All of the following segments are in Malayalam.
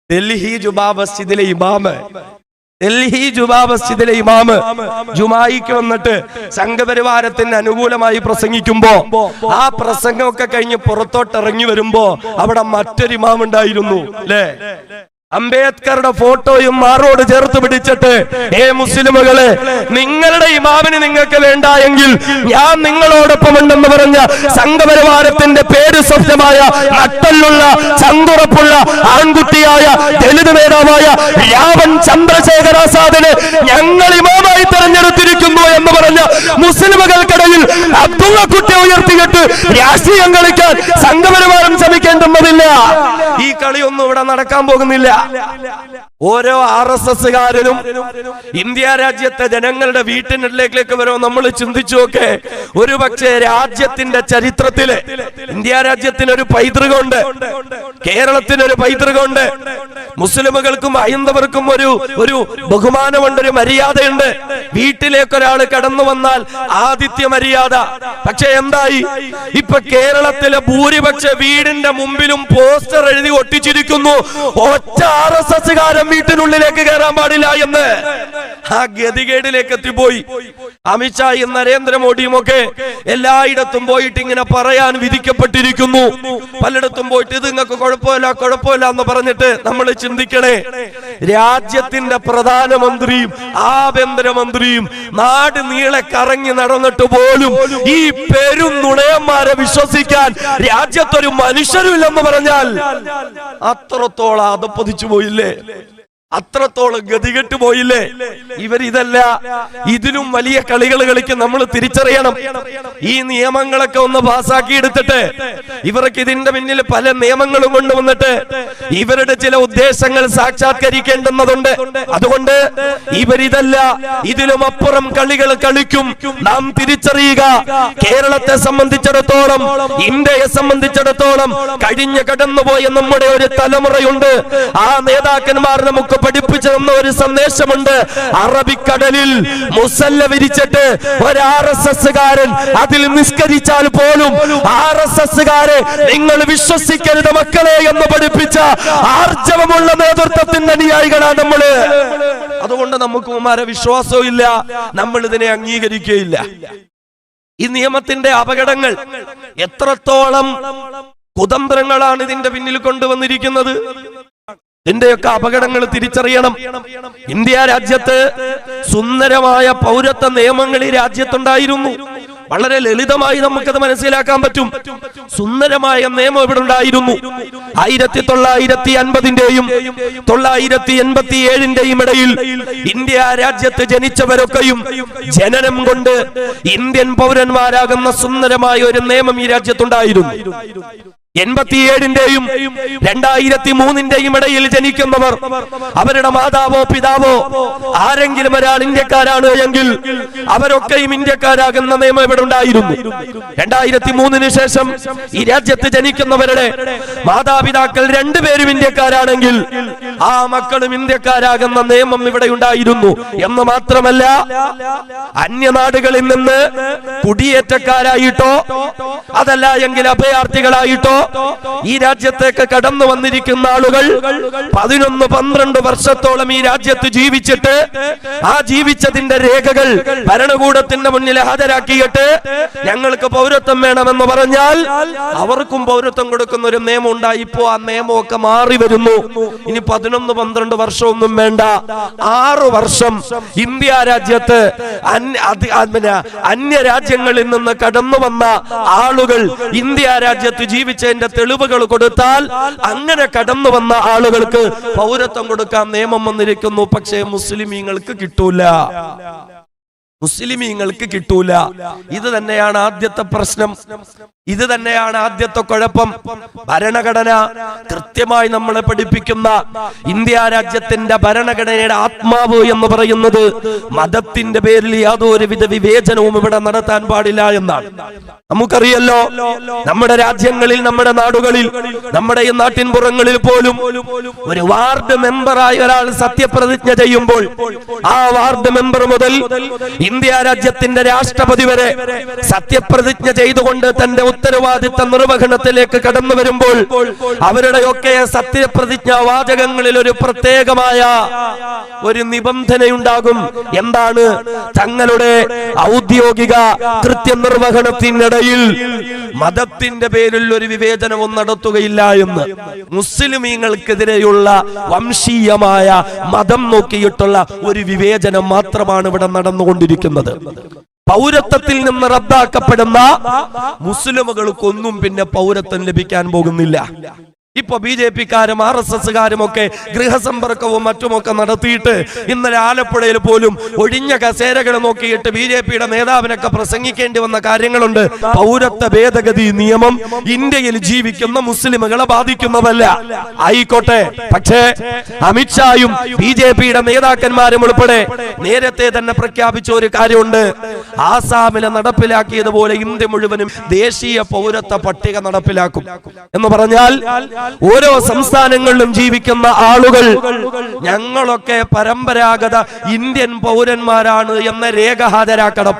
ഡൽഹി ജുമാ മസ്ജിദിലെ ഇമാമ് ജുമായിക്ക് വന്നിട്ട് സംഘപരിവാരത്തിന് അനുകൂലമായി പ്രസംഗിക്കുമ്പോ ആ പ്രസംഗമൊക്കെ കഴിഞ്ഞ് പുറത്തോട്ടിറങ്ങി വരുമ്പോ അവിടെ മറ്റൊരു ഇമാം ഉണ്ടായിരുന്നു അല്ലേ? അംബേദ്കറുടെ ഫോട്ടോയും മാറോട് ചേർത്ത് പിടിച്ചിട്ട്, മുസ്ലിമുകളെ, നിങ്ങളുടെ ഇമാമിന് നിങ്ങൾക്ക് വേണ്ട എങ്കിൽ ഞാൻ നിങ്ങളോടൊപ്പം ഉണ്ടെന്ന് പറഞ്ഞ സംഘപരിവാരത്തിന്റെ പേര് സ്വപ്നമായ നട്ടലുള്ള ചങ്കുറപ്പുള്ള ആൺകുട്ടിയായ ദലിത് നേതാവായ രാവൺ ചന്ദ്രശേഖർ ആസാദിനെ ഞങ്ങൾ ഇമാമായി തെരഞ്ഞെടുത്തിരിക്കുന്നു എന്ന് പറഞ്ഞ മുസ്ലിമുകൾക്കിടയിൽ അബ്ദുള്ളക്കുട്ടി ഉയർത്തിയിട്ട് രാഷ്ട്രീയം കളിക്കാൻ സംഘപരിവാരം ശ്രമിക്കേണ്ടുന്നതില്ല. ഈ കളിയൊന്നും ഇവിടെ നടക്കാൻ പോകുന്നില്ല. ഓരോ RSSകാരനും ഇന്ത്യ രാജ്യത്തെ ജനങ്ങളുടെ വീട്ടിനുള്ളിലേക്ക് വരുമ്പോൾ നമ്മൾ ചിന്തിച്ചു നോക്കെ, ഒരു പക്ഷേ രാജ്യത്തിന്റെ ചരിത്രത്തില് ഇന്ത്യ രാജ്യത്തിനൊരു പൈതൃകമുണ്ട്, കേരളത്തിനൊരു പൈതൃകമുണ്ട്, മുസ്ലിമുകൾക്കും ഹൈന്ദവർക്കും ഒരു ബഹുമാനമുണ്ട്, ഒരു മര്യാദയുണ്ട്. വീട്ടിലേക്ക് ഒരാൾ കടന്നു വന്നാൽ ആതിഥ്യ മര്യാദ. പക്ഷെ എന്തായി? ഇപ്പൊ കേരളത്തിലെ ഭൂരിപക്ഷ വീടിന്റെ മുമ്പിലും പോസ്റ്റർ എഴുതി ഒട്ടിച്ചിരിക്കുന്നു, ഒറ്റ RSSകാരൻ വീട്ടിനുള്ളിലേക്ക് കയറാൻ പാടില്ല എന്ന്. ആ ഗതികേടിലേക്ക് എത്തിപ്പോയി. അമിത്ഷായും നരേന്ദ്രമോദിയും ഒക്കെ എല്ലായിടത്തും പോയിട്ട് ഇങ്ങനെ പറയാൻ വിധിക്കപ്പെട്ടിരിക്കുന്നു. പലയിടത്തും പോയിട്ട് ഇത് നിങ്ങൾക്ക് കുഴപ്പമില്ല എന്ന് പറഞ്ഞിട്ട് നമ്മൾ ചിന്തിക്കണേ, രാജ്യത്തിന്റെ പ്രധാനമന്ത്രിയും ആഭ്യന്തരമന്ത്രിയും നാട് നീളെ കറങ്ങി നടന്നിട്ട് പോലും ഈ പെരും നുണയന്മാരെ വിശ്വസിക്കാൻ രാജ്യത്തൊരു മനുഷ്യരുമില്ലെന്ന് പറഞ്ഞാൽ അത്രത്തോളം അതപ്പതിച്ചു പോയില്ലേ? അത്രത്തോളം ഗതികെട്ട് പോയില്ലേ? ഇവരിതല്ല, ഇതിലും വലിയ കളികൾ കളിക്കും. നമ്മൾ തിരിച്ചറിയണം. ഈ നിയമങ്ങളൊക്കെ ഒന്ന് പാസാക്കി എടുത്തിട്ട് ഇവർക്ക് ഇതിന്റെ പിന്നിൽ പല നിയമങ്ങളും കൊണ്ടുവന്നിട്ട് ഇവരുടെ ചില ഉദ്ദേശങ്ങൾ സാക്ഷാത്കരിക്കേണ്ടുന്നതുണ്ട്. അതുകൊണ്ട് ഇവരിതല്ല, ഇതിലും അപ്പുറം കളികൾ കളിക്കും. നാം തിരിച്ചറിയുക. കേരളത്തെ സംബന്ധിച്ചിടത്തോളം, ഇന്ത്യയെ സംബന്ധിച്ചിടത്തോളം കഴിഞ്ഞു കടന്നുപോയ നമ്മുടെ ഒരു തലമുറയുണ്ട്. ആ നേതാക്കന്മാർ നമുക്ക് പഠിപ്പിച്ചു തന്ന ഒരു സന്ദേശമുണ്ട്. അറബിക്കടലിൽ മുസല്ല വിരിച്ചിട്ട് ഒരു RSSകാരൻ അതിൽ നിസ്കരിച്ചാൽ പോലും RSSകാരെ നിങ്ങൾ വിശ്വസിക്കരുത് മക്കളെ എന്ന് പഠിപ്പിച്ച ആർജവമുള്ള നേതൃത്വത്തിന്റെ അനുയായികളാണ് നമ്മള്. അതുകൊണ്ട് നമുക്ക് ഉമ്മാരെ വിശ്വാസവും ഇല്ല, നമ്മൾ ഇതിനെ അംഗീകരിക്കുകയില്ല. ഈ നിയമത്തിന്റെ അപകടങ്ങൾ എത്രത്തോളം കുതന്ത്രങ്ങളാണ് ഇതിന്റെ പിന്നിൽ കൊണ്ടുവന്നിരിക്കുന്നത്. ഇതിന്റെയൊക്കെ അപകടങ്ങൾ തിരിച്ചറിയണം. ഇന്ത്യ രാജ്യത്ത് സുന്ദരമായ പൗരത്വ നിയമങ്ങൾ ഈ രാജ്യത്തുണ്ടായിരുന്നു. വളരെ ലളിതമായി നമുക്കത് മനസ്സിലാക്കാൻ പറ്റും. സുന്ദരമായ നിയമം ഇവിടെ ഉണ്ടായിരുന്നു. 1950-ന്റെയും 1987-ന്റെയും ഇടയിൽ ഇന്ത്യ രാജ്യത്ത് ജനിച്ചവരൊക്കെയും ജനനം കൊണ്ട് ഇന്ത്യൻ പൗരന്മാരാകുന്ന സുന്ദരമായ ഒരു നിയമം ഈ രാജ്യത്തുണ്ടായിരുന്നു. 87-ന്റെയും 2003-ന്റെയും ഇടയിൽ ജനിക്കുന്നവർ, അവരുടെ മാതാവോ പിതാവോ ആരെങ്കിലും ഒരാൾ ഇന്ത്യക്കാരാണ് എങ്കിൽ അവരൊക്കെയും ഇന്ത്യക്കാരാകുന്ന നിയമം ഇവിടെ ഉണ്ടായിരുന്നു. 2003-ന് ശേഷം ഈ രാജ്യത്ത് ജനിക്കുന്നവരുടെ മാതാപിതാക്കൾ രണ്ടുപേരും ഇന്ത്യക്കാരാണെങ്കിൽ ആ മക്കളും ഇന്ത്യക്കാരാകുന്ന നിയമം ഇവിടെ ഉണ്ടായിരുന്നു. എന്ന് മാത്രമല്ല, അന്യനാടുകളിൽ നിന്ന് കുടിയേറ്റക്കാരായിട്ടോ അതല്ല എങ്കിൽ അഭയാർത്ഥികളായിട്ടോ ഈ രാജ്യത്തേക്ക് കടന്നു വന്നിരിക്കുന്ന ആളുകൾ 11-12 വർഷത്തോളം ഈ രാജ്യത്ത് ജീവിച്ചിട്ട് ആ ജീവിച്ചതിന്റെ രേഖകൾ ഭരണകൂടത്തിന്റെ മുന്നിൽ ഹാജരാക്കിയിട്ട് ഞങ്ങൾക്ക് പൗരത്വം വേണമെന്ന് പറഞ്ഞാൽ അവർക്കും പൗരത്വം കൊടുക്കുന്ന ഒരു നിയമം ഉണ്ടായി. ഇപ്പോ ആ നിയമമൊക്കെ മാറി വരുന്നു. ഇനി 11-12 വർഷമൊന്നും വേണ്ട, 6 വർഷം ഇന്ത്യ രാജ്യത്ത് അന്യ രാജ്യങ്ങളിൽ നിന്ന് കടന്നു വന്ന ആളുകൾ ഇന്ത്യ രാജ്യത്ത് ജീവിച്ചതിന്റെ തെളിവുകൾ കൊടുത്താൽ അങ്ങനെ കടന്നു വന്ന ആളുകൾക്ക് പൗരത്വം കൊടുക്കാൻ നിയമം വന്നിരിക്കുന്നു. പക്ഷേ മുസ്ലിമീങ്ങൾക്ക് കിട്ടൂല. ഇത് തന്നെയാണ് ആദ്യത്തെ പ്രശ്നം. ഇത് തന്നെയാണ് ആദ്യത്തെ കുഴപ്പം. ഭരണഘടന കൃത്യമായി നമ്മളെ പഠിപ്പിക്കുന്ന ഇന്ത്യ രാജ്യത്തിന്റെ ഭരണഘടനയുടെ ആത്മാവ് എന്ന് പറയുന്നത് മതത്തിന്റെ പേരിൽ യാതൊരുവിധ വിവേചനവും ഇവിടെ നടത്താൻ പാടില്ല എന്നാണ്. നമുക്കറിയല്ലോ, നമ്മുടെ രാജ്യങ്ങളിൽ, നമ്മുടെ നാടുകളിൽ, നമ്മുടെ ഈ നാട്ടിൻപുറങ്ങളിൽ പോലും ഒരു വാർഡ് മെമ്പറായ ഒരാൾ സത്യപ്രതിജ്ഞ ചെയ്യുമ്പോൾ ആ വാർഡ് മെമ്പർ മുതൽ ഇന്ത്യ രാജ്യത്തിന്റെ രാഷ്ട്രപതി വരെ സത്യപ്രതിജ്ഞ ചെയ്തുകൊണ്ട് തന്റെ ഉത്തരവാദിത്ത നിർവഹണത്തിലേക്ക് കടന്നു വരുമ്പോൾ അവരുടെയൊക്കെ സത്യപ്രതിജ്ഞാ വാചകങ്ങളിൽ ഒരു പ്രത്യേകമായ ഒരു നിബന്ധനയുണ്ടാകും. എന്താണ്? തങ്ങളുടെ ഔദ്യോഗിക കൃത്യനിർവഹണത്തിനിടയിൽ മതത്തിന്റെ പേരിൽ ഒരു വിവേചനവും നടത്തുകയില്ല എന്ന്. മുസ്ലിമീങ്ങൾക്കെതിരെയുള്ള വംശീയമായ മതം നോക്കിയിട്ടുള്ള ഒരു വിവേചനം മാത്രമാണ് ഇവിടെ നടന്നുകൊണ്ടിരിക്കുന്നത്. പൗരത്വത്തിൽ നിന്ന് റദ്ദാക്കപ്പെടുന്ന മുസ്ലിമുകൾക്കൊന്നും പിന്നെ പൗരത്വം ലഭിക്കാൻ പോകുന്നില്ല. ഇപ്പൊ BJP-ക്കാരും RSS-കാരും ഒക്കെ ഗൃഹസമ്പർക്കവും മറ്റുമൊക്കെ നടത്തിയിട്ട് ഇന്നലെ ആലപ്പുഴയിൽ പോലും ഒഴിഞ്ഞ കസേരകൾ നോക്കിയിട്ട് BJP-യുടെ നേതാവിനൊക്കെ പ്രസംഗിക്കേണ്ടി വന്ന കാര്യങ്ങളുണ്ട്. പൗരത്വ ഭേദഗതി നിയമം ഇന്ത്യയിൽ ജീവിക്കുന്ന മുസ്ലിമുകളെ ബാധിക്കുന്നതല്ല. ആയിക്കോട്ടെ, പക്ഷേ അമിത്ഷായും BJP-യുടെ നേതാക്കന്മാരും ഉൾപ്പെടെ നേരത്തെ തന്നെ പ്രഖ്യാപിച്ച ഒരു കാര്യമുണ്ട്. ആസാമിലെ നടപ്പിലാക്കിയതുപോലെ ഇന്ത്യ മുഴുവനും ദേശീയ പൗരത്വ പട്ടിക നടപ്പിലാക്കും എന്ന് പറഞ്ഞാൽ ഓരോ സംസ്ഥാനങ്ങളിലും ജീവിക്കുന്ന ആളുകൾ ഞങ്ങളൊക്കെ പരമ്പരാഗത ഇന്ത്യൻ പൗരന്മാരാണ് എന്ന രേഖ ഹാജരാക്കണം.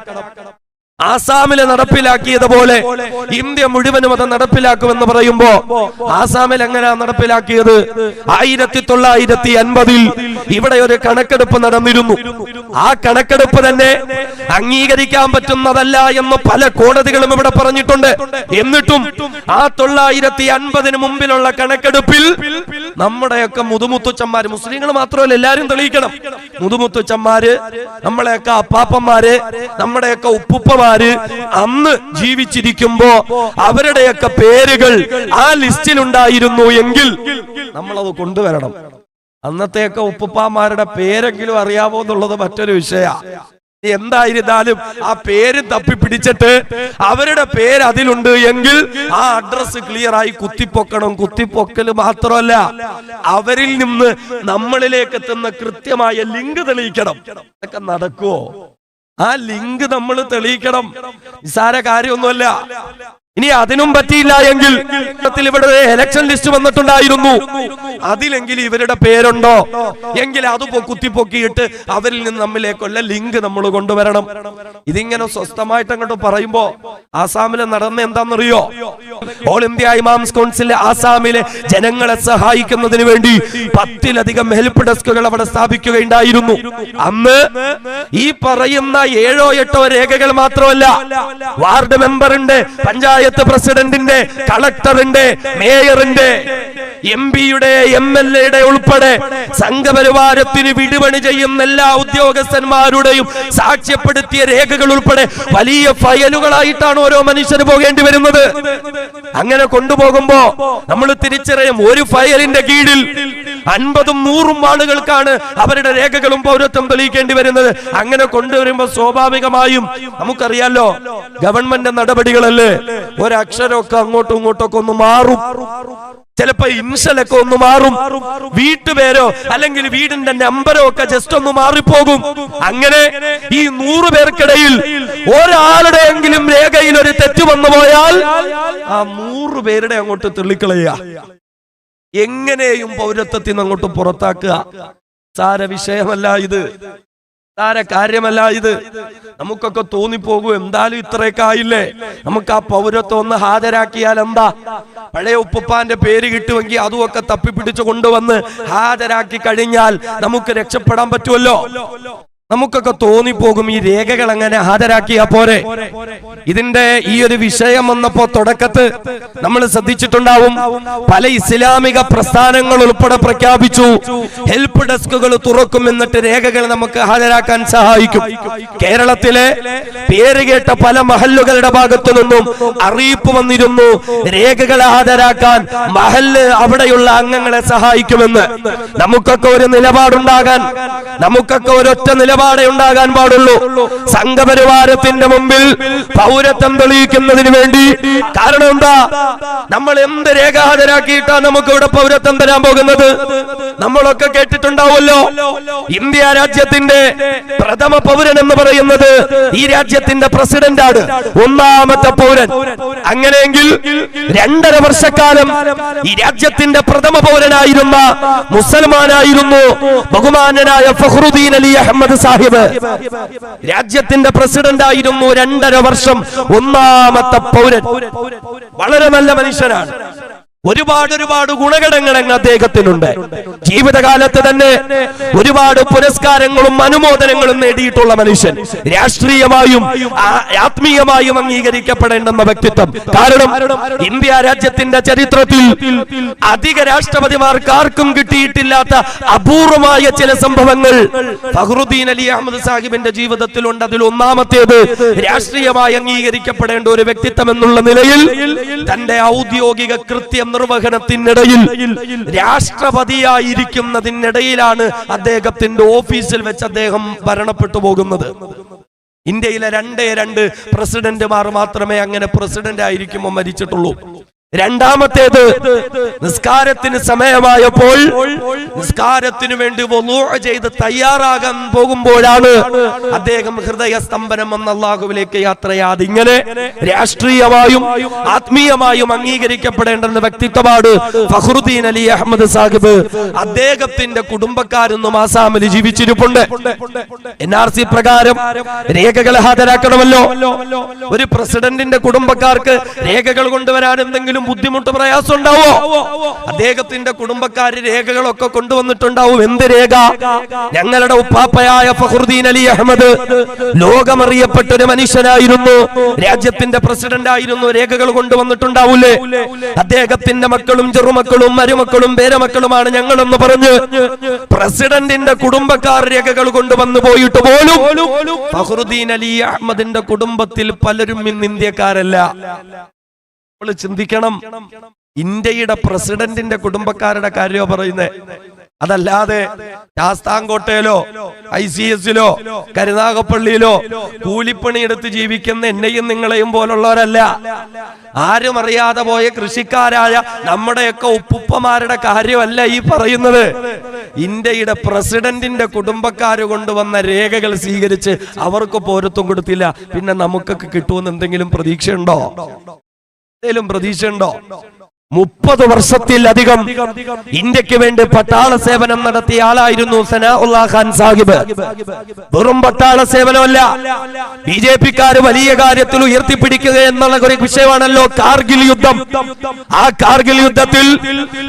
ആസാമിലെ നടപ്പിലാക്കിയതുപോലെ ഇന്ത്യ മുഴുവനും അത് നടപ്പിലാക്കുമെന്ന് പറയുമ്പോ ആസാമിൽ എങ്ങനെയാ നടപ്പിലാക്കിയത്? 1950 ഇവിടെ ഒരു കണക്കെടുപ്പ് നടന്നിരുന്നു. ആ കണക്കെടുപ്പ് തന്നെ അംഗീകരിക്കാൻ പറ്റുന്നതല്ല എന്ന് പല കോടതികളും ഇവിടെ പറഞ്ഞിട്ടുണ്ട്. എന്നിട്ടും ആ 950 മുമ്പിലുള്ള കണക്കെടുപ്പിൽ നമ്മുടെയൊക്കെ മുതുമുത്തുച്ചന്മാര്, മുസ്ലിങ്ങൾ മാത്രമല്ല എല്ലാരും തെളിയിക്കണം, മുതുമുത്തുച്ചന്മാര്, നമ്മളെയൊക്കെ അപ്പാപ്പന്മാര്, നമ്മുടെയൊക്കെ ഉപ്പുപ്പമാര് അന്ന് ജീവിച്ചിരിക്കുമ്പോ അവരുടെയൊക്കെ പേരുകൾ ആ ലിസ്റ്റിൽ ഉണ്ടായിരുന്നു എങ്കിൽ നമ്മളത് കൊണ്ടുവരണം. അന്നത്തെയൊക്കെ ഉപ്പുപ്പാമാരുടെ പേരെങ്കിലും അറിയാമോ എന്നുള്ളത് മറ്റൊരു വിഷയമാണ്. എന്തായിരുന്നാലും ആ പേര് തപ്പിപ്പിടിച്ചിട്ട് അവരുടെ പേര് അതിലുണ്ട് എങ്കിൽ ആ അഡ്രസ് ക്ലിയർ ആയി കുത്തിപ്പൊക്കണം. കുത്തിപ്പൊക്കല് മാത്രമല്ല, അവരിൽ നിന്ന് നമ്മളിലേക്ക് എത്തുന്ന കൃത്യമായ ലിങ്ക് തെളിയിക്കണം. അതൊക്കെ നടക്കുവോ? ആ ലിങ്ക് നമ്മൾ തെളിയിക്കണം. നിസ്സാര കാര്യമൊന്നുമല്ല. ഇനി അതിനും പറ്റിയില്ല എങ്കിൽ ഇവിടെ ഇലക്ഷൻ ലിസ്റ്റ് വന്നിട്ടുണ്ടായിരുന്നു, അതിലെങ്കിൽ ഇവരുടെ പേരുണ്ടോ എങ്കിൽ അത് കുത്തിപ്പൊക്കിയിട്ട് അവരിൽ നിന്ന് നമ്മിലേക്കുള്ള ലിങ്ക് നമ്മൾ കൊണ്ടുവരണം. ഇതിങ്ങനെ സ്വസ്ഥമായിട്ട് അങ്ങോട്ട് പറയുമ്പോ ആസാമിലെ നടന്ന എന്താണെന്നറിയോ? ഓൾ ഇന്ത്യ ഇമാംസ് കൗൺസിൽ ആസാമിലെ ജനങ്ങളെ സഹായിക്കുന്നതിന് വേണ്ടി 10-ലധികം ഹെൽപ്പ് ഡെസ്കുകൾ അവിടെ സ്ഥാപിക്കുകയുണ്ടായിരുന്നു. അന്ന് ഈ പറയുന്ന 7-8 രേഖകൾ മാത്രമല്ല, വാർഡ് മെമ്പറിന്റെ, പഞ്ചായത്ത് പ്രസിഡന്റിന്റെ, കളക്ടറിന്റെ, മേയറിന്റെ, MP-യുടെ, MLA-യുടെ ഉൾപ്പെടെ സംഘപരിവാരത്തിന് വിടുപണി ചെയ്യുന്ന എല്ലാ ഉദ്യോഗസ്ഥന്മാരുടെയും സാക്ഷ്യപ്പെടുത്തിയ രേഖകൾ ഉൾപ്പെടെ വലിയ ഫയലുകളായിട്ടാണ് ഓരോ മനുഷ്യന് പോകേണ്ടി വരുന്നത്. അങ്ങനെ കൊണ്ടുപോകുമ്പോ നമ്മൾ തിരിച്ചറിയും, ഒരു ഫയലിന്റെ കീഴിൽ 50-100 ആളുകൾക്കാണ് അവരുടെ രേഖകളും പൗരത്വം തെളിയിക്കേണ്ടി വരുന്നത്. അങ്ങനെ കൊണ്ടുവരുമ്പോ സ്വാഭാവികമായും നമുക്കറിയാലോ, ഗവൺമെന്റ് നടപടികളല്ലേ, ഒരക്ഷരമൊക്കെ അങ്ങോട്ടും ഇങ്ങോട്ടൊക്കെ ഒന്ന് മാറും, ചിലപ്പോ ഇൻഷലൊക്കെ ഒന്ന് മാറും, വീട്ടുപേരോ അല്ലെങ്കിൽ വീടിന്റെ നമ്പരോ ഒക്കെ ജസ്റ്റ് ഒന്ന് മാറിപ്പോകും. അങ്ങനെ ഈ 100 പേർക്കിടയിൽ ഒരാളുടെയെങ്കിലും രേഖയിൽ ഒരു തെറ്റ് വന്നു പോയാൽ ആ 100 പേരുടെ അങ്ങോട്ട് തെളിക്കളയുക, എങ്ങനെയും പൗരത്വത്തിൽ നിന്ന് അങ്ങോട്ട് പുറത്താക്കുക. സാര വിഷയമല്ല ഇത്, സാര കാര്യമല്ല ഇത്. നമുക്കൊക്കെ തോന്നിപ്പോകും, എന്തായാലും ഇത്രയൊക്കെ ആയില്ലേ, നമുക്ക് ആ പൗരത്വം ഒന്ന് ഹാജരാക്കിയാൽ എന്താ? പഴയ ഉപ്പുപ്പാന്റെ പേര് കിട്ടുമെങ്കിൽ അതുമൊക്കെ തപ്പിപ്പിടിച്ചു കൊണ്ടുവന്ന് ഹാജരാക്കി കഴിഞ്ഞാൽ നമുക്ക് രക്ഷപ്പെടാൻ പറ്റുമല്ലോ. നമുക്കൊക്കെ തോന്നിപ്പോകും, ഈ രേഖകൾ അങ്ങനെ ഹാജരാക്കിയാ പോരെ. ഇതിന്റെ ഈ ഒരു വിഷയം വന്നപ്പോ തുടക്കത്ത് നമ്മൾ ശ്രദ്ധിച്ചിട്ടുണ്ടാവും, പല ഇസ്ലാമിക പ്രസ്ഥാനങ്ങൾ ഉൾപ്പെടെ പ്രഖ്യാപിച്ചു ഹെൽപ്പ് ഡെസ്കുകൾ തുറക്കും, എന്നിട്ട് രേഖകൾ നമുക്ക് ഹാജരാക്കാൻ സഹായിക്കും. കേരളത്തിലെ പേര് കേട്ട പല മഹല്ലുകളുടെ ഭാഗത്തു നിന്നും അറിയിപ്പ് വന്നിരുന്നു, രേഖകൾ ഹാജരാക്കാൻ മഹല്ല് അവിടെയുള്ള അംഗങ്ങളെ സഹായിക്കുമെന്ന്. നമുക്കൊക്കെ ഒരു നിലപാടുണ്ടാകാൻ, നമുക്കൊക്കെ ഒരൊറ്റ നിലപാടേ ഉണ്ടാകാൻ പാടുള്ളൂ. സംഘപരിവാരത്തിന്റെ മുമ്പിൽ പൗരത്വം തെളിയിക്കുന്നതിന് വേണ്ടി. കാരണം എന്താ? നമ്മൾ എന്ത് രേഖ ഹാജരാക്കിയിട്ടാണ് നമുക്ക് ഇവിടെ പൗരത്വം തരാൻ പോകുന്നത്? നമ്മളൊക്കെ കേട്ടിട്ടുണ്ടാവുമല്ലോ, ഇന്ത്യ രാജ്യത്തിന്റെ പ്രഥമ പൗരൻ എന്ന് പറയുന്നത് ഈ രാജ്യത്തിന്റെ പ്രസിഡന്റാണ്, ഒന്നാമത്തെ പൗരൻ. അങ്ങനെയെങ്കിൽ 2.5 വർഷക്കാലം ഈ രാജ്യത്തിന്റെ പ്രഥമ പൗരനായിരുന്ന മുസൽമാനായിരുന്നു ബഹുമാനനായ ഫഖ്റുദ്ദീൻ അലി അഹമ്മദ് സാഹിബ് രാജ്യത്തിന്റെ പ്രസിഡന്റ് ആയിരുന്നു 2.5 വർഷം. ഒന്നാമത്തെ പൗരൻ. വളരെ നല്ല മനുഷ്യനാണ്. ഒരുപാട് ഗുണഗണങ്ങൾ അദ്ദേഹത്തിനുണ്ട്. ജീവിതകാലത്ത് തന്നെ ഒരുപാട് പുരസ്കാരങ്ങളും അനുമോദനങ്ങളും നേടിയിട്ടുള്ള മനുഷ്യൻ. രാഷ്ട്രീയമായും ആത്മീയമായും അംഗീകരിക്കപ്പെടേണ്ടുന്ന വ്യക്തിത്വം. കാരണം ഇന്ത്യ രാജ്യത്തിന്റെ ചരിത്രത്തിൽ അധിക രാഷ്ട്രപതിമാർക്ക് ആർക്കും കിട്ടിയിട്ടില്ലാത്ത അപൂർവമായ ചില സംഭവങ്ങൾ ഫഖ്റുദ്ദീൻ അലി അഹമ്മദ് സാഹിബിന്റെ ജീവിതത്തിലുണ്ട്. അതിൽ ഒന്നാമത്തേത് രാഷ്ട്രീയമായി അംഗീകരിക്കപ്പെടേണ്ട ഒരു വ്യക്തിത്വം എന്നുള്ള നിലയിൽ തന്റെ ഔദ്യോഗിക കൃത്യം നിർവഹണത്തിനിടയിൽ രാഷ്ട്രപതിയായിരിക്കുന്നതിനിടയിലാണ് അദ്ദേഹത്തിന്റെ ഓഫീസിൽ വെച്ച് അദ്ദേഹം മരണപ്പെട്ടു പോകുന്നത്. ഇന്ത്യയിലെ 2 പ്രസിഡന്റുമാർ മാത്രമേ അങ്ങനെ പ്രസിഡന്റ് ആയിരിക്കുമ്പോൾ മരിച്ചിട്ടുള്ളൂ. രണ്ടാമത്തേത് നിസ്കാരത്തിന് സമയമായപ്പോൾ നിസ്കാരത്തിനു വേണ്ടി വുളൂ ചെയ്ത് തയ്യാറാകാൻ പോകുമ്പോഴാണ് അദ്ദേഹം ഹൃദയസ്തംഭനം വന്ന അല്ലാഹുവിലേക്ക് യാത്രയാത്. ഇങ്ങനെ രാഷ്ട്രീയമായും ആത്മീയമായും അംഗീകരിക്കപ്പെടേണ്ട വ്യക്തിത്വമാണ് ഫഖ്റുദ്ദീൻ അലി അഹമ്മദ് സാഹിബ്. അദ്ദേഹത്തിന്റെ കുടുംബക്കാരൊന്നും ആസാമിൽ ജീവിച്ചിരിപ്പുണ്ട്. NRC പ്രകാരം രേഖകൾ ഹാജരാക്കണമല്ലോ. ഒരു പ്രസിഡന്റിന്റെ കുടുംബക്കാർക്ക് രേഖകൾ കൊണ്ടുവരാൻ എന്തെങ്കിലും ബുദ്ധിമുട്ട് പ്രയാസം ഉണ്ടാവോ? അദ്ദേഹത്തിന്റെ കുടുംബക്കാര് രേഖകളൊക്കെ കൊണ്ടുവന്നിട്ടുണ്ടാവും. എന്ത് രേഖ? ഞങ്ങളുടെ ഉപ്പാപ്പയായ ഫഖ്റുദ്ദീൻ അലി അഹമ്മദ് ലോകമറിയപ്പെട്ട ഒരു മനുഷ്യനായിരുന്നു, രാജ്യത്തിന്റെ പ്രസിഡന്റ് ആയിരുന്നു. രേഖകൾ കൊണ്ടുവന്നിട്ടുണ്ടാവൂലേ? അദ്ദേഹത്തിന്റെ മക്കളും ചെറുമക്കളും മരുമക്കളും പേരമക്കളുമാണ് ഞങ്ങളെന്ന് പറഞ്ഞ് പ്രസിഡന്റിന്റെ കുടുംബക്കാർ രേഖകൾ കൊണ്ടുവന്നു പോയിട്ട് പോലും ഫഖ്റുദ്ദീൻ അലി അഹമ്മദിന്റെ കുടുംബത്തിൽ പലരും ഇന്ന് ഇന്ത്യക്കാരല്ല. ചിന്തിക്കണം, ഇന്ത്യയുടെ പ്രസിഡന്റിന്റെ കുടുംബക്കാരുടെ കാര്യമോ പറയുന്നത്. അതല്ലാതെ ശാസ്താംകോട്ടയിലോ ICSലോ കരുനാഗപ്പള്ളിയിലോ കൂലിപ്പണിയെടുത്ത് ജീവിക്കുന്ന എന്നെയും നിങ്ങളെയും പോലുള്ളവരല്ല. ആരും അറിയാതെ പോയ കൃഷിക്കാരായ നമ്മുടെയൊക്കെ ഉപ്പുപ്പമാരുടെ കാര്യമല്ല ഈ പറയുന്നത്. ഇന്ത്യയുടെ പ്രസിഡന്റിന്റെ കുടുംബക്കാര് കൊണ്ടുവന്ന രേഖകൾ സ്വീകരിച്ച് അവർക്ക് പൗരത്വം കൊടുത്തില്ല. പിന്നെ നമുക്കൊക്കെ കിട്ടുമെന്ന് എന്തെങ്കിലും പ്രതീക്ഷയുണ്ടോ? പ്രതീക്ഷയുണ്ടോ? 30 വർഷത്തിലധികം ഇന്ത്യക്ക് വേണ്ടി പട്ടാള സേവനം നടത്തിയ ആളായിരുന്നു സനാഉല്ലാ ഖാൻ സാഹിബ്. വെറും പട്ടാള സേവനമല്ല, BJPക്കാര് വലിയ കാര്യത്തിൽ ഉയർത്തിപ്പിടിക്കുക എന്നുള്ള ഒരു വിഷയമാണല്ലോ കാർഗിൽ യുദ്ധം. ആ കാർഗിൽ യുദ്ധത്തിൽ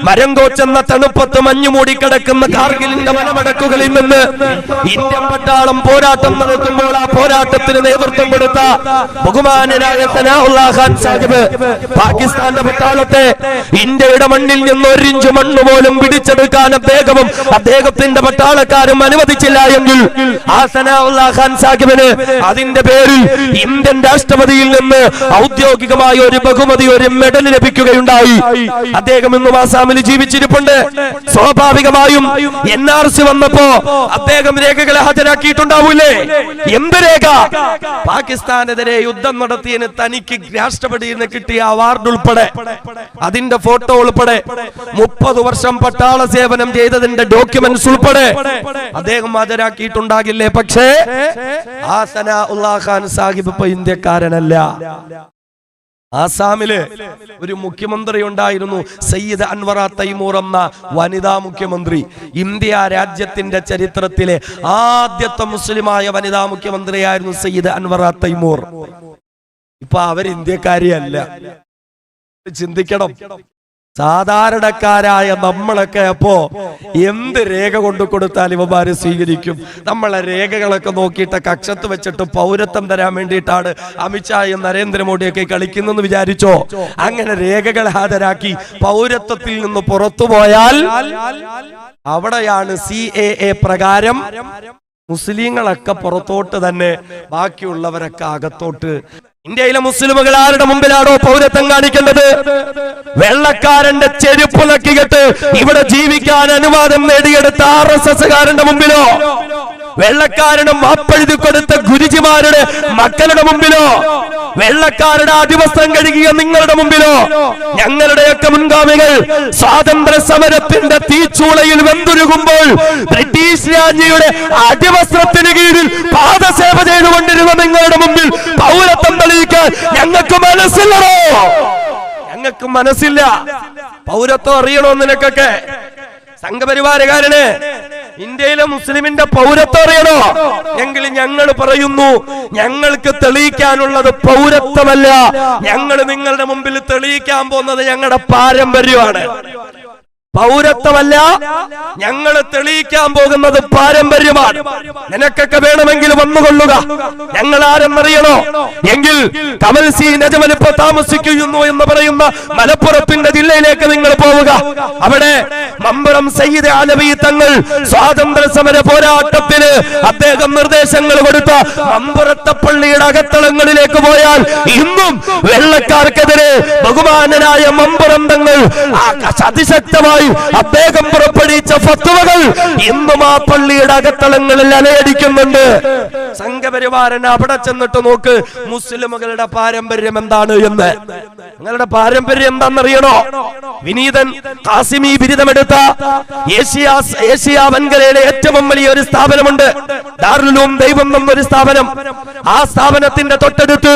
മരം കോച്ചെന്ന തണുപ്പത്ത് മഞ്ഞു മൂടിക്കിടക്കുന്ന കാർഗിലിന്റെ മലമടക്കുകളിൽ നിന്ന് ഇന്ത്യൻ പട്ടാളം പോരാട്ടം നടത്തുമ്പോൾ ആ പോരാട്ടത്തിന് നേതൃത്വം കൊടുത്ത ബഹുമാനനായ സനാഉല്ലാ ഖാൻ സാഹിബ് പാകിസ്ഥാന്റെ പട്ടാളത്തെ ഇന്ത്യയുടെ മണ്ണിൽ നിന്ന് 1 ഇഞ്ച് മണ്ണ് പോലും പിടിച്ചെടുക്കാൻ അദ്ദേഹവും അദ്ദേഹത്തിന്റെ പട്ടാളക്കാരും അനുവദിച്ചില്ല എങ്കിൽ ആ സനാഉല്ലാ ഖാൻ സാഹിബിന് അതിന്റെ പേരിൽ ഇന്ത്യൻ രാഷ്ട്രപതിയിൽ നിന്ന് ഔദ്യോഗികമായ ഒരു ബഹുമതി, ഒരു മെഡൽ ലഭിക്കുകയുണ്ടായി. അദ്ദേഹം ഇന്നും ആസാമിൽ ജീവിച്ചിരിപ്പുണ്ട്. സ്വാഭാവികമായും NRC വന്നപ്പോ അദ്ദേഹം രേഖകളെ ഹാജരാക്കിയിട്ടുണ്ടാവൂലേ? എന്ത് രേഖ? പാകിസ്ഥാനെതിരെ യുദ്ധം നടത്തിയതിന് തനിക്ക് രാഷ്ട്രപതിയിൽ നിന്ന് കിട്ടിയ അവാർഡ് ഉൾപ്പെടെ, അതിന്റെ ഫോട്ടോ ഉൾപ്പെടെ, 30 വർഷം പട്ടാള സേവനം ചെയ്തതിന്റെ ഡോക്യുമെന്റ്സ് ഉൾപ്പെടെ അദ്ദേഹം ഹാജരാക്കിയിട്ടുണ്ടാകില്ലേ? പക്ഷേ ആ സനാഉല്ലാ ഖാൻ സാഹിബ് ഇപ്പൊ ഇന്ത്യക്കാരനല്ല. ആസാമില് ഒരു മുഖ്യമന്ത്രി ഉണ്ടായിരുന്നു, സയ്യിദ് അൻവറ തൈമൂർ എന്ന വനിതാ മുഖ്യമന്ത്രി. ഇന്ത്യ രാജ്യത്തിന്റെ ചരിത്രത്തിലെ ആദ്യത്തെ മുസ്ലിമായ വനിതാ മുഖ്യമന്ത്രിയായിരുന്നു സയ്യിദ് അൻവറ തൈമൂർ. ഇപ്പൊ അവർ ഇന്ത്യക്കാരിയല്ല. ചിന്തിക്കണം, സാധാരണക്കാരായ നമ്മളൊക്കെ അപ്പോ എന്ത് രേഖ കൊണ്ടു കൊടുത്താൽ ഇവന്മാര് സ്വീകരിക്കും? നമ്മളെ രേഖകളൊക്കെ നോക്കിയിട്ട് കക്ഷത്ത് വെച്ചിട്ട് പൗരത്വം തരാൻ വേണ്ടിയിട്ടാണ് അമിത്ഷായും നരേന്ദ്രമോദിയൊക്കെ കളിക്കുന്നെന്ന് വിചാരിച്ചോ? അങ്ങനെ രേഖകൾ ഹാജരാക്കി പൗരത്വത്തിൽ നിന്ന് പുറത്തുപോയാൽ അവിടെയാണ് CAA പ്രകാരം മുസ്ലിങ്ങളൊക്കെ പുറത്തോട്ട് തന്നെ, ബാക്കിയുള്ളവരൊക്കെ അകത്തോട്ട്. ഇന്ത്യയിലെ മുസ്ലിമുകൾ ആരുടെ മുമ്പിലാണോ പൗരത്വം കാണിക്കേണ്ടത്? വെള്ളക്കാരന്റെ ചെരുപ്പ് നക്കിയിട്ട് ഇവിടെ ജീവിക്കാൻ അനുവാദം നേടിയെടുത്ത RSSകാരന്റെ മുമ്പിലോ, വെള്ളക്കാരനും മാപ്പെഴുതി കൊടുത്ത ഗുരുജിമാരുടെ മക്കളുടെ മുമ്പിലോ, വെള്ളക്കാരുടെ അടിവസ്ത്രം കഴുകിയ നിങ്ങളുടെ മുമ്പിലോ? ഞങ്ങളുടെയൊക്കെ മുൻഗാമികൾ സ്വാതന്ത്ര്യ സമരത്തിന്റെ തീച്ചൂളയിൽ വെന്തുരുകുമ്പോൾ ബ്രിട്ടീഷ് രാജ്ഞിയുടെ അടിവസ്ത്രത്തിന് കീഴിൽ പാദസേവ ചെയ്തുകൊണ്ടിരുന്ന നിങ്ങളുടെ മുമ്പിൽ പൗരത്വം തെളിയിക്കാൻ ഞങ്ങൾക്ക് മനസ്സില്ലടോ? ഞങ്ങൾക്ക് മനസ്സില്ല. പൗരത്വം അറിയണോ നിനക്കൊക്കെ? സംഘപരിവാരകാരന് ഇന്ത്യയിലെ മുസ്ലിമിന്റെ പൗരത്വം അറിയണോ എങ്കിൽ ഞങ്ങൾ പറയുന്നു, ഞങ്ങൾക്ക് തെളിയിക്കാനുള്ളത് പൗരത്വമല്ല, ഞങ്ങൾ നിങ്ങളുടെ മുമ്പിൽ തെളിയിക്കാൻ പോകുന്നത് ഞങ്ങളുടെ പാരമ്പര്യമാണ്. പൗരത്വമല്ല, ഞങ്ങൾ തെളിയിക്കാൻ പോകുന്നത് പാരമ്പര്യമാണ്. നിനക്കൊക്കെ വേണമെങ്കിൽ വന്നുകൊള്ളുക, ഞങ്ങൾ ആരെന്നറിയണോ എങ്കിൽ കമൽ സി നജമൽ ഇപ്പൊ താമസിക്കുന്നു എന്ന് പറയുന്ന മലപ്പുറത്തിന്റെ ജില്ലയിലേക്ക് നിങ്ങൾ പോവുക. അവിടെ മമ്പുറം സയ്യിദ് അലവി തങ്ങൾ സ്വാതന്ത്ര്യ സമര പോരാട്ടത്തിന് അദ്ദേഹം നിർദ്ദേശങ്ങൾ കൊടുത്ത മമ്പുറത്തെ പള്ളിയുടെ അകത്തളങ്ങളിലേക്ക് പോയാൽ ഇന്നും വെള്ളക്കാർക്കെതിരെ ബഹുമാനനായ മമ്പുറം തങ്ങൾ അതിശക്തമായി അദ്ദേഹം പുറപ്പെടുവിച്ച ഫത്വകൾ ഇന്നും ആ പള്ളിയുടെ അകത്തളങ്ങളിൽ അലയടിക്കുന്നുണ്ട്. സംഘപരിവാരൻ അവിടെ ചെന്നിട്ട് നോക്ക് മുസ്ലിമുകളുടെ പാരമ്പര്യം എന്താണ് എന്ന്. നിങ്ങളുടെ പാരമ്പര്യം എന്താണെന്നറിയണോ? വിനീതൻ കാസിമി ബിരുദമെടുത്ത ഏഷ്യ വൻകരയിലെ ഏറ്റവും വലിയ ഒരു സ്ഥാപനമുണ്ട്, ദാറുൽ ദൈവം എന്നൊരു സ്ഥാപനം. ആ സ്ഥാപനത്തിന്റെ തൊട്ടടുത്ത്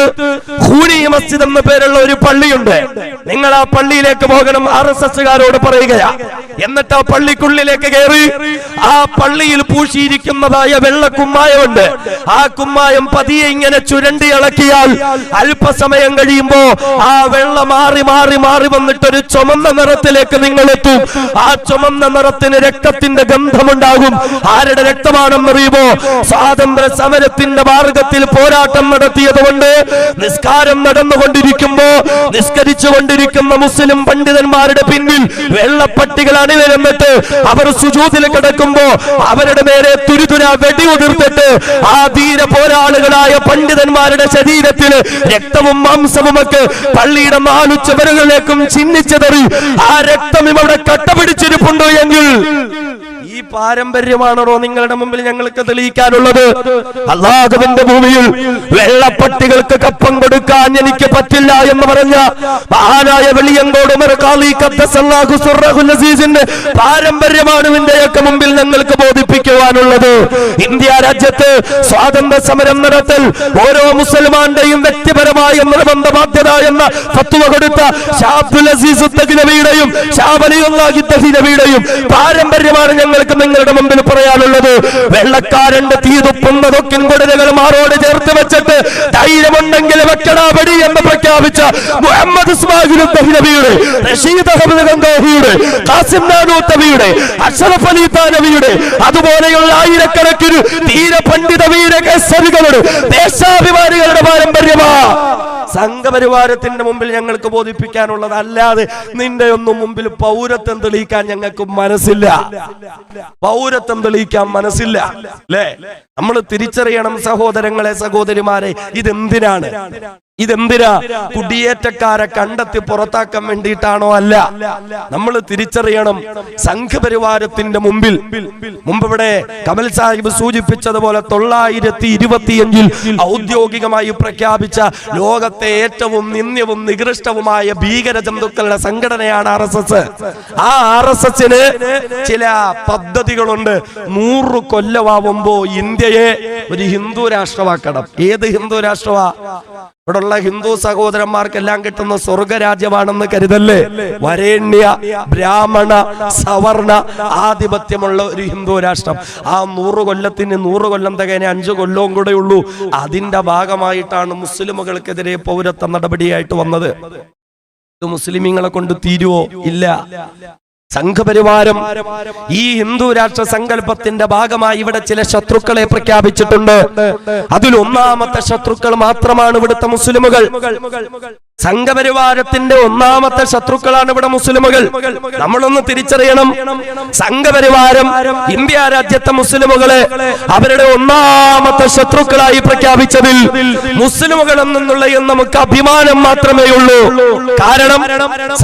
ഖൂനി മസ്ജിദ് എന്ന പേരുള്ള ഒരു പള്ളിയുണ്ട്. നിങ്ങൾ ആ പള്ളിയിലേക്ക് പോകണം, RSSകാരോട് പറയുകയാ. എന്നിട്ട് ആ പള്ളിക്കുള്ളിലേക്ക് കയറി ആ പള്ളിയിൽ പൂശിയിരിക്കുന്നതായ വെള്ള കുമ്മായമുണ്ട്. ആ കുമ്മായം പതിയെ ഇങ്ങനെ ചുരണ്ടി ഇളക്കിയാൽ അല്പസമയം കഴിയുമ്പോ ആ വെള്ള മാറി മാറി മാറി വന്നിട്ടൊരു ചുമന്ന നിറത്തിലേക്ക് നിങ്ങൾ എത്തും. ആ ചുമന്ന നിറത്തിന് രക്തത്തിന്റെ ഗന്ധമുണ്ടാകും. ആരുടെ രക്തമാണെന്നറിയുമോ? സ്വാതന്ത്ര്യ സമരത്തിന്റെ മാർഗത്തിൽ പോരാട്ടം നടത്തിയത് കൊണ്ട് നിസ്കാരം നടന്നുകൊണ്ടിരിക്കുമ്പോ നിസ്കരിച്ചുകൊണ്ടിരിക്കുന്ന മുസ്ലിം പണ്ഡിതന്മാരുടെ പിന്നിൽ വെള്ളപ്പട്ടികൾ അണിനിരന്നിട്ട് അവർ സുജൂദിൽ കിടക്കുമ്പോ അവരുടെ നേരെ തുരുതുര വെടിയുതിർത്തിട്ട് ആ ധീര പോരാളികളായ പണ്ഡിതന്മാരുടെ ശരീരത്തിൽ രക്തവും മാംസവുമൊക്കെ പള്ളിയുടെ 4 ചുവരുകളിലേക്കും ചിഹ്നിച്ചെറി. ആ രക്തം ഇവിടെ കട്ടപിടിച്ചിരിപ്പുണ്ടോ എങ്കിൽ ഈ പാരമ്പര്യമാണോ നിങ്ങളുടെ മുമ്പിൽ ഞങ്ങൾക്ക് തെളിയിക്കാനുള്ളത്? അല്ലാഹുവിന്റെ ഭൂമിയിൽ വെള്ളപ്പട്ടികൾക്ക് കപ്പം കൊടുക്കാൻ എനിക്ക് പറ്റില്ല എന്ന് പറഞ്ഞ മഹാനായ വെളിയങ്കോട് ഉമർ ഖാലി ഖദ്ദസല്ലാഹു സുർറഹുൽ അസീസിന്റെ പാരമ്പര്യമാണ് ഇന്ത്യയൊക്കെ മുമ്പിൽ ഞങ്ങൾക്ക് ബോധിപ്പിക്കുവാനുള്ളത്. ഇന്ത്യ രാജ്യത്ത് സ്വാതന്ത്ര്യ സമരം നടത്തൽ ഓരോ മുസൽമാന്റെയും വ്യക്തിപരമായ നിർബന്ധ ബാധ്യത എന്ന ഫത്വ കൊടുത്ത ഷാ അബ്ദുൽ അസീസ് ദഹ്ലവിയുടെയും ഷാ വലിയുല്ലാഹി ദഹ്ലവിയുടെയും പാരമ്പര്യമാണ് ഞങ്ങൾക്ക് നിങ്ങളുടെ മുമ്പിൽ പറയാനുള്ളത്. വെള്ളക്കാരന്റെ തീതുപ്പുന്ന തൊക്കിൻ കൊടുലുകൾ മാറോട് ചേർത്ത് വെച്ചിട്ട് ധൈര്യമുണ്ടെങ്കിൽ വെക്കടാപടി എന്ന് പ്രഖ്യാപിച്ച മുഹമ്മദ് ഇസ്മായിൽ ദഹ്ലവിയുടെ, റഷീദ് അഹമ്മദ് ഗംഗോഹിയുടെ, ഖാസിം നാനൂത്തവിയുടെ, അഷ്റഫ് അലി താനവിയുടെ അതുപോലെയുള്ള ആയിരക്കണക്കിന് തീര പണ്ഡിത വീര കേസരികളുടെ ദേശാഭിമാനികളുടെ പാരമ്പര്യമാ സംഘപരിവാരത്തിന്റെ മുമ്പിൽ ഞങ്ങൾക്ക് ബോധിപ്പിക്കാനുള്ളത്. അല്ലാതെ നിന്റെ ഒന്നും മുമ്പിൽ പൗരത്വം തെളിയിക്കാൻ ഞങ്ങൾക്ക് മനസ്സില്ല. പൗരത്വം തെളിയിക്കാൻ മനസ്സില്ല അല്ലേ? നമ്മൾ തിരിച്ചറിയണം സഹോദരങ്ങളെ, സഹോദരിമാരെ, ഇതെന്തിനാണ്? ഇതെന്തിനാ? കുടിയേറ്റക്കാരെ കണ്ടെത്തി പുറത്താക്കാൻ വേണ്ടിയിട്ടാണോ? അല്ല. നമ്മൾ തിരിച്ചറിയണം, സംഘപരിവാരത്തിന്റെ മുമ്പ് ഇവിടെ കമൽ സാഹിബ് സൂചിപ്പിച്ചതുപോലെ 925 ഔദ്യോഗികമായി പ്രഖ്യാപിച്ച ലോകത്തെ ഏറ്റവും നിന്ദ്യവും നികൃഷ്ടവുമായ ഭീകര ജന്തുക്കളുടെ സംഘടനയാണ് RSS. ആ RSSന് ചില പദ്ധതികളുണ്ട്. 100 കൊല്ലമാവുമ്പോ ഇന്ത്യയെ ഒരു ഹിന്ദു രാഷ്ട്രമാക്കണം. ഏത് ഹിന്ദു രാഷ്ട്രമാ? ഇവിടെയുള്ള ഹിന്ദു സഹോദരന്മാർക്കെല്ലാം കിട്ടുന്ന സ്വർഗരാജ്യമാണെന്ന് കരുതല്ലേ? വരേണ്യ ബ്രാഹ്മണ സവർണ ആധിപത്യമുള്ള ഒരു ഹിന്ദു രാഷ്ട്രം. ആ 100 കൊല്ലത്തിന് 100 കൊല്ലം തികയാൻ 5 കൊല്ലവും കൂടെ ഉള്ളൂ. അതിന്റെ ഭാഗമായിട്ടാണ് മുസ്ലിമുകൾക്കെതിരെ പൗരത്വ നടപടിയായിട്ട് വന്നത്. ഇത് മുസ്ലിമീങ്ങളെ കൊണ്ട് തീരുവോ? ഇല്ല. സംഘപരിവാരം ഈ ഹിന്ദു രാഷ്ട്ര സങ്കല്പത്തിന്റെ ഭാഗമായി ഇവിടെ ചില ശത്രുക്കളെ പ്രഖ്യാപിച്ചിട്ടുണ്ട്. അതിൽ ഒന്നാമത്തെ ശത്രുക്കൾ മാത്രമാണ് ഇവിടുത്തെ മുസ്ലിമുകൾ. സംഘപരിവാരത്തിന്റെ ഒന്നാമത്തെ ശത്രുക്കളാണ് ഇവിടെ മുസ്ലിമുകൾ. നമ്മളൊന്ന് തിരിച്ചറിയണം, സംഘപരിവാരം ഇന്ത്യ രാജ്യത്തെ മുസ്ലിമുകളെ അവരുടെ ഒന്നാമത്തെ ശത്രുക്കളായി പ്രഖ്യാപിച്ചതിൽ മുസ്ലിമുകൾ എന്നുള്ള നമുക്ക് അഭിമാനം മാത്രമേ ഉള്ളൂ. കാരണം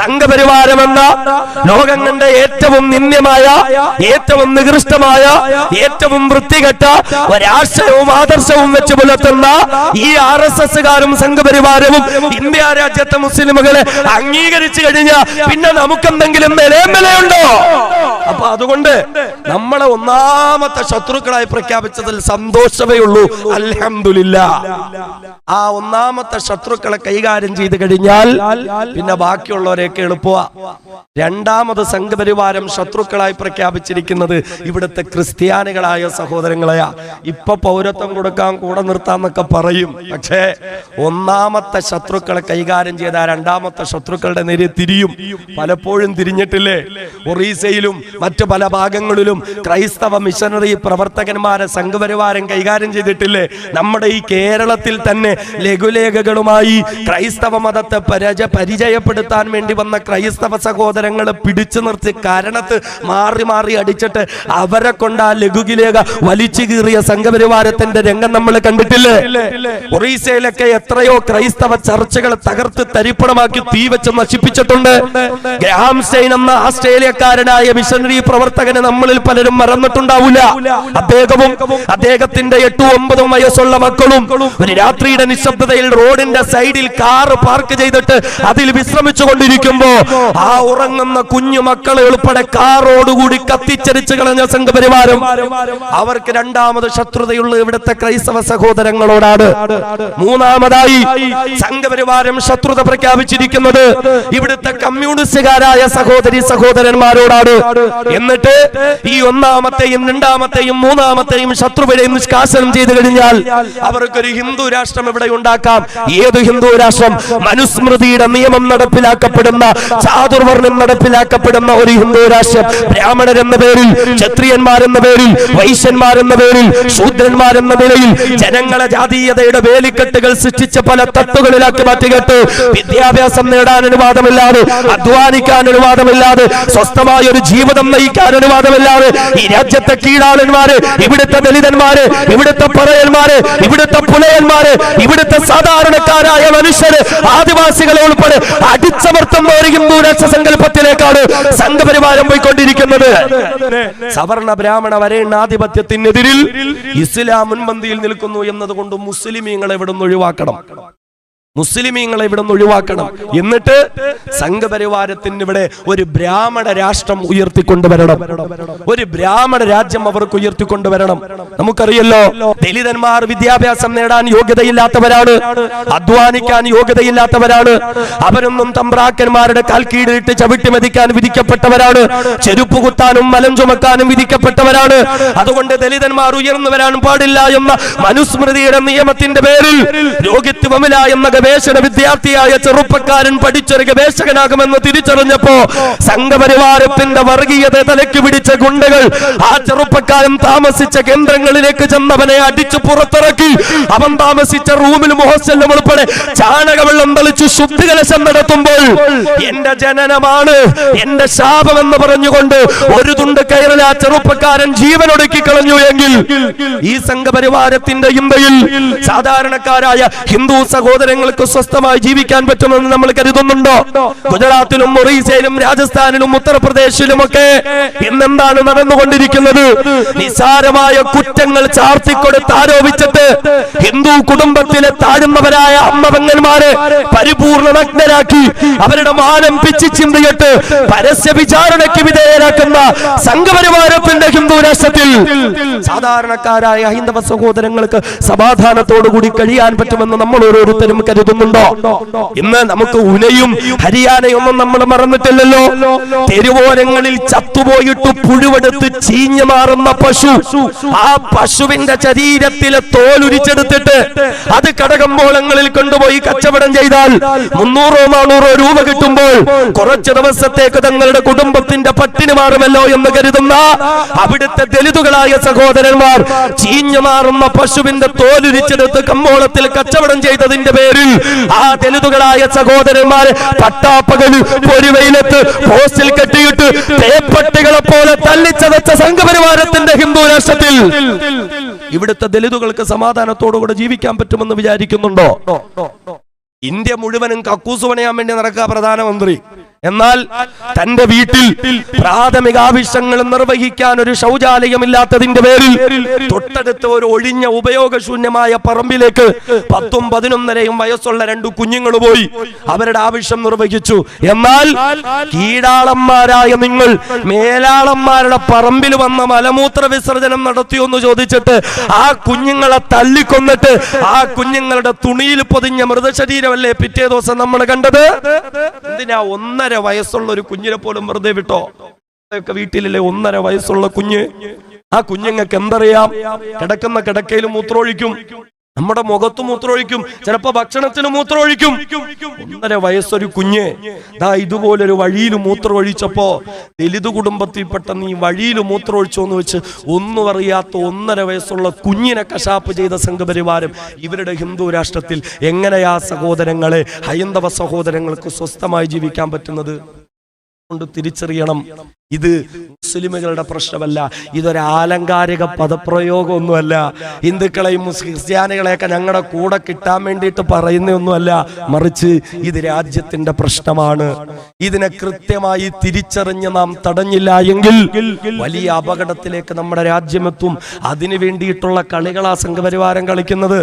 സംഘപരിവാരം എന്ന ലോകം കണ്ട ഏറ്റവും നിന്ദ്യമായ, ഏറ്റവും നികൃഷ്ടമായ, ഏറ്റവും വൃത്തികെട്ട ഒരാശയവും ആദർശവും വെച്ച് പുലർത്തുന്ന ഈ RSSകാരും സംഘപരിവാരവും ഇന്ത്യ രാജ്യത്തെ മുസ്ലിമുകളെ അംഗീകരിച്ചു കഴിഞ്ഞാൽ പിന്നെ നമുക്കെന്തെങ്കിലും നിലയുണ്ടോ? അപ്പൊ അതുകൊണ്ട് നമ്മളെ ഒന്നാമത്തെ ശത്രുക്കളായി പ്രഖ്യാപിച്ചതിൽ സന്തോഷമേ ഉള്ളൂ. അൽഹംദുലില്ലാഹ്. ആ ഒന്നാമത്തെ ശത്രുക്കളെ കൈകാര്യം ചെയ്ത് കഴിഞ്ഞാൽ പിന്നെ ബാക്കിയുള്ളവരെയൊക്കെ എളുപ്പമാ. രണ്ടാമത് സംഘപരിവാരം ശത്രുക്കളായി പ്രഖ്യാപിച്ചിരിക്കുന്നത് ഇവിടുത്തെ ക്രിസ്ത്യാനികളായ സഹോദരങ്ങളെയാ. ഇപ്പൊ പൗരത്വം കൊടുക്കാൻ കൂടെ നിർത്താന്നൊക്കെ പറയും. പക്ഷേ ഒന്നാമത്തെ ശത്രുക്കളെ കൈകാര്യം ചെയ്ത രണ്ടാമത്തെ ശത്രുക്കളുടെ നേരെ തിരിയും. പലപ്പോഴും തിരിഞ്ഞിട്ടില്ലേ? ഒറീസയിലും മറ്റു പല ഭാഗങ്ങളിലും ക്രൈസ്തവ മിഷനറി പ്രവർത്തകന്മാരെ സംഘപരിവാരം കൈകാര്യം ചെയ്തിട്ടില്ലേ? നമ്മുടെ ഈ കേരളത്തിൽ തന്നെ ലഘുലേഖകളുമായി ക്രൈസ്തവ മതത്തെ പരിചയപ്പെടുത്താൻ വേണ്ടി വന്ന ക്രൈസ്തവ സഹോദരങ്ങളെ പിടിച്ചു നിർത്തി കാരണത്ത് മാറി മാറി അടിച്ചിട്ട് അവരെ കൊണ്ട് ആ ലഘുലേഖ വലിച്ചു കീറിയ സംഘപരിവാരത്തിന്റെ രംഗം നമ്മൾ കണ്ടിട്ടില്ലേ? ഒറീസയിലൊക്കെ എത്രയോ ക്രൈസ്തവ ചർച്ചകൾ തകർത്ത് തരിപ്പണമാക്കി തീ വെച്ച് നശിപ്പിച്ചിട്ടുണ്ട്. ഗ്രഹാം സ്റ്റെയിൻ എന്ന ആസ്ട്രേലിയക്കാരനായ മിഷനറി പ്രവർത്തകനെ നമ്മളിൽ പലരും മറന്നിട്ടുണ്ടാവില്ല. അദ്ദേഹവും അദ്ദേഹത്തിന്റെ 8-9 വയസ്സുള്ള മക്കളും ഒരു രാത്രിയുടെ നിശബ്ദതയിൽ റോഡിന്റെ സൈഡിൽ കാർ പാർക്ക് ചെയ്തിട്ട് അതിൽ വിശ്രമിച്ചു കൊണ്ടിരിക്കുമ്പോ ആ ഉറങ്ങുന്ന കുഞ്ഞു മക്കളെ ഉൾപ്പെടെ കാറോടുകൂടി കത്തിച്ചരിച്ചു കളഞ്ഞ സംഘപരിവാരം. അവർക്ക് രണ്ടാമത് ശത്രുതയുള്ള ഇവിടുത്തെ ക്രൈസ്തവ സഹോദരങ്ങളോടാണ്. മൂന്നാമതായി സംഘപരിവാരം ശത്രുത പ്രഖ്യാപിച്ചിരിക്കുന്നത് ഇവിടുത്തെ കമ്മ്യൂണിസ്റ്റുകാരായ സഹോദരി സഹോദരന്മാരോടാണ്. എന്നിട്ട് ഈ ഒന്നാമത്തെയും രണ്ടാമത്തെയും മൂന്നാമത്തെയും ശത്രുവിനെ നിഷ്കാസനം ചെയ്തു കഴിഞ്ഞാൽ അവർക്കൊരു ഹിന്ദു രാഷ്ട്രം ഇവിടെ ഉണ്ടാക്കാം. ഏത് ഹിന്ദു രാഷ്ട്രം? മനുസ്മൃതിയുടെ നിയമം നടപ്പിലാക്കപ്പെടുന്ന, ചാതുർവർണ്ണം നടപ്പിലാക്കപ്പെടുന്ന ഒരു ഹിന്ദു രാഷ്ട്രം. ബ്രാഹ്മണരെന്ന പേരിൽ, ക്ഷത്രിയന്മാരെന്ന പേരിൽ, വൈശ്യന്മാരെന്ന പേരിൽ, ശൂദ്രന്മാരെന്ന നിലയിൽ ജനങ്ങളെ ജാതീയതയുടെ വേലിക്കെട്ടുകൾ സൃഷ്ടിച്ച് പല തട്ടുകളിലാക്കി മാറ്റികെട്ട് വിദ്യാഭ്യാസം നേടാൻ അനുവാദമില്ലാതെ, അധ്വാനിക്കാൻ അനുവാദമില്ലാതെ, സ്വസ്ഥമായ ഒരു ജീവിതം നയിക്കാൻ അനുവാദമില്ലാതെ ഈ രാജ്യത്തെ കീഴാളന്മാര്, ഇവിടുത്തെ ദലിതന്മാര്, ഇവിടുത്തെ പറയന്മാര്, ഇവിടുത്തെ പുലയന്മാര്, ഇവിടുത്തെ സാധാരണക്കാരായ മനുഷ്യര്, ആദിവാസികളെ ഉൾപ്പെടെ അടിച്ചമർത്തുന്ന ഒരു ഹിന്ദു രാഷ്ട്ര സങ്കല്പത്തിലേക്കാണ് സംഘപരിവാരം പോയിക്കൊണ്ടിരിക്കുന്നത്. സവർണ ബ്രാഹ്മണ വരേണ്ണാധിപത്യത്തിനെതിരിൽ ഇസ്ലാം മുൻപന്തിയിൽ നിൽക്കുന്നു എന്നതുകൊണ്ട് മുസ്ലിമീങ്ങളെ ഇവിടുന്ന് ഒഴിവാക്കണം. മുസ്ലിമീങ്ങളെ ഇവിടെ നിന്ന് ഒഴിവാക്കണം. എന്നിട്ട് സംഘപരിവാരത്തിന് ഇവിടെ ഒരു ബ്രാഹ്മണ രാഷ്ട്രം ഉയർത്തിക്കൊണ്ടുവരണം. ഒരു ബ്രാഹ്മണ രാജ്യം അവർക്ക് ഉയർത്തിക്കൊണ്ടുവരണം. നമുക്കറിയല്ലോ, ദലിതന്മാർ വിദ്യാഭ്യാസം നേടാൻ യോഗ്യതയില്ലാത്തവരാണ്, അധ്വാനിക്കാൻ യോഗ്യതയില്ലാത്തവരാണ്. അവരൊന്നും തമ്പ്രാക്കന്മാരുടെ കാൽക്കീഴിട്ട് ചവിട്ടി മെതിക്കാൻ വിധിക്കപ്പെട്ടവരാണ്, ചെരുപ്പ് കുത്താനും മലം ചുമക്കാനും വിധിക്കപ്പെട്ടവരാണ്. അതുകൊണ്ട് ദലിതന്മാർ ഉയർന്നു വരാൻ പാടില്ല എന്ന മനുസ്മൃതിയുടെ നിയമത്തിന്റെ പേരിൽ രോഗിത്വമില്ല എന്ന ഗവേഷണ വിദ്യാർത്ഥിയായ ചെറുപ്പക്കാരൻ പഠിച്ചൊരു ഗവേഷകനാകുമെന്ന് തിരിച്ചറിഞ്ഞപ്പോ സംഘപരിവാരത്തിന്റെ വർഗീയത തലയ്ക്ക് പിടിച്ച ഗുണ്ടകൾ ആ ചെറുപ്പക്കാരൻ താമസിച്ച കേന്ദ്രങ്ങളിലേക്ക് ചെന്നവനെ അടിച്ചു പുറത്തിറക്കി. അവൻ താമസിച്ച റൂമിലും ഹോസ്റ്റലിലും ഉൾപ്പെടെ ചാണകവെള്ളം തളിച്ചു ശുദ്ധികലശം നടത്തുമ്പോൾ എന്റെ ജനനമാണ്, എന്റെ ശാപമെന്ന് പറഞ്ഞുകൊണ്ട് ഒരു തുണ്ട് കയറിൽ ആ ചെറുപ്പക്കാരൻ ജീവനൊടുക്കി കളഞ്ഞു എങ്കിൽ ഈ സംഘപരിവാരത്തിന്റെ ഇന്ത്യയിൽ സാധാരണക്കാരായ ഹിന്ദു സഹോദരങ്ങൾക്ക് സ്വസ്ഥമായി ജീവിക്കാൻ പറ്റുമെന്ന് നമ്മൾ കരുതുന്നുണ്ടോ? ഗുജറാത്തിലും ഒറീസയിലും രാജസ്ഥാനിലും ഉത്തർപ്രദേശിലുമൊക്കെ ഇന്നെന്താണ് നടന്നുകൊണ്ടിരിക്കുന്നത്? നിസാരമായ കുറ്റങ്ങൾ ചാർത്തിക്കൊടുത്ത് ആരോപിച്ചിട്ട് ഹിന്ദു കുടുംബത്തിലെ താഴ്ന്നവരായ അമ്മപെങ്ങന്മാരെ പരിപൂർണ നഗ്നരാക്കി അവരുടെ മാനം പിച്ചി ചിന്തിയിട്ട് പരസ്യ വിചാരണയ്ക്ക് വിധേയരാക്കുന്ന സംഘപരിവാരത്തിന്റെ ഹിന്ദു രാഷ്ട്രത്തിൽ സാധാരണക്കാരായ ഹൈന്ദവ സഹോദരങ്ങൾക്ക് സമാധാനത്തോടുകൂടി കഴിയാൻ പറ്റുമെന്ന് നമ്മൾ ഓരോരുത്തരും കരുതുന്നുണ്ടോ? ഇന്ന് നമുക്ക് ഉലയും ഹരിയാനയൊന്നും നമ്മൾ മറന്നിട്ടില്ലല്ലോ. തെരുവോരങ്ങളിൽ ചത്തുപോയിട്ട് പുഴുവെടുത്ത് ചീഞ്ഞു മാറുന്ന പശു, ആ പശുവിന്റെ ശരീരത്തിലെ തോലുരിച്ചെടുത്തിട്ട് അത് കടകമ്പോളങ്ങളിൽ കൊണ്ടുപോയി കച്ചവടം ചെയ്താൽ 300-400 രൂപ കിട്ടുമ്പോൾ കുറച്ച് ദിവസത്തേക്ക് തങ്ങളുടെ കുടുംബത്തിന്റെ പട്ടിണി മാറുമല്ലോ എന്ന് കരുതുന്ന അവിടുത്തെ ദലിതുകളായ സഹോദരന്മാർ ചീഞ്ഞു മാറുന്ന പശുവിന്റെ തോലുരിച്ചെടുത്ത് കമ്പോളത്തിൽ കച്ചവടം ചെയ്തതിന്റെ പേരിൽ ആ ദലിതുകളായ സഹോദരന്മാരെ പട്ടാപ്പകല് പൊരുവയിലെത്ത് പോസ്റ്റിൽ കെട്ടിയിട്ട് പേപ്പട്ടികളെ പോലെ തല്ലിച്ചതച്ച സംഘപരിവാരത്തിന്റെ ഹിന്ദു രാഷ്ട്രത്തിൽ ഇവിടുത്തെ ദലിതുകൾക്ക് സമാധാനത്തോടുകൂടെ ജീവിക്കാൻ പറ്റുമെന്ന് വിചാരിക്കുന്നുണ്ടോ? ഇന്ത്യ മുഴുവനും കക്കൂസ് പണിയാൻ വേണ്ടി നടക്കുക പ്രധാനമന്ത്രി. എന്നാൽ തന്റെ വീട്ടിൽ പ്രാഥമിക ആവശ്യങ്ങൾ നിർവഹിക്കാൻ ഒരു ശൗചാലയമില്ലാത്തതിന്റെ പേരിൽ തൊട്ടടുത്ത് ഒരു ഒഴിഞ്ഞ ഉപയോഗശൂന്യമായ പറമ്പിലേക്ക് 10ഉം 11-യും വയസ്സുള്ള 2 കുഞ്ഞുങ്ങൾ പോയി അവരുടെ ആവശ്യം നിർവഹിച്ചു. എന്നാൽ കീഴാളന്മാരായ നിങ്ങൾ മേലാളന്മാരുടെ പറമ്പിൽ വന്ന മലമൂത്ര വിസർജനം നടത്തിയോന്ന് ചോദിച്ചിട്ട് ആ കുഞ്ഞുങ്ങളെ തല്ലിക്കൊന്നിട്ട് ആ കുഞ്ഞുങ്ങളുടെ തുണിയിൽ പൊതിഞ്ഞ മൃതശരീരമല്ലേ പിറ്റേ ദിവസം നമ്മൾ കണ്ടത്? എന്തിനാ 1.5 വയസ്സുള്ള ഒരു കുഞ്ഞിനെ പോലും വെറുതെ വിട്ടോ? വീട്ടിലല്ലേ 1.5 വയസ്സുള്ള കുഞ്ഞ്. ആ കുഞ്ഞുങ്ങൾക്ക് എന്തറിയാം? കിടക്കുന്ന കിടക്കയിൽ മൂത്രമൊഴിക്കും, നമ്മുടെ മുഖത്ത് മൂത്രമൊഴിക്കും, ചിലപ്പോ ഭക്ഷണത്തിന് മൂത്രമൊഴിക്കും. 1.5 വയസ്സൊരു കുഞ്ഞ് ഇതുപോലൊരു വഴിയിൽ മൂത്രമൊഴിച്ചപ്പോ ദലിത് കുടുംബത്തിൽപ്പെട്ട നീ വഴിയിൽ മൂത്രമൊഴിച്ചോ എന്ന് വെച്ച് ഒന്നും അറിയാത്ത 1.5 വയസ്സുള്ള കുഞ്ഞിനെ കശാപ്പ് ചെയ്ത സംഘപരിവാരം ഇവരുടെ ഹിന്ദു രാഷ്ട്രത്തിൽ എങ്ങനെയാ സഹോദരങ്ങളെ, ഹൈന്ദവ സഹോദരങ്ങൾക്ക് സ്വസ്ഥമായി ജീവിക്കാൻ പറ്റുന്നത്? കൊണ്ട് തിരിച്ചറിയണം, ഇത് മുസ്ലിമുകളുടെ പ്രശ്നമല്ല, ഇതൊരു ആലങ്കാരിക പദപ്രയോഗമൊന്നുമല്ല. ഹിന്ദുക്കളെയും ക്രിസ്ത്യാനികളെയൊക്കെ ഞങ്ങളുടെ കൂടെ കിട്ടാൻ വേണ്ടിയിട്ട് പറയുന്നൊന്നുമല്ല, മറിച്ച് ഇത് രാജ്യത്തിന്റെ പ്രശ്നമാണ്. ഇതിനെ കൃത്യമായി തിരിച്ചറിഞ്ഞ് നാം തടഞ്ഞില്ല എങ്കിൽ വലിയ അപകടത്തിലേക്ക് നമ്മുടെ രാജ്യമെത്തും. അതിനു വേണ്ടിയിട്ടുള്ള കളികളാ സംഘപരിവാരം കളിക്കുന്നത്.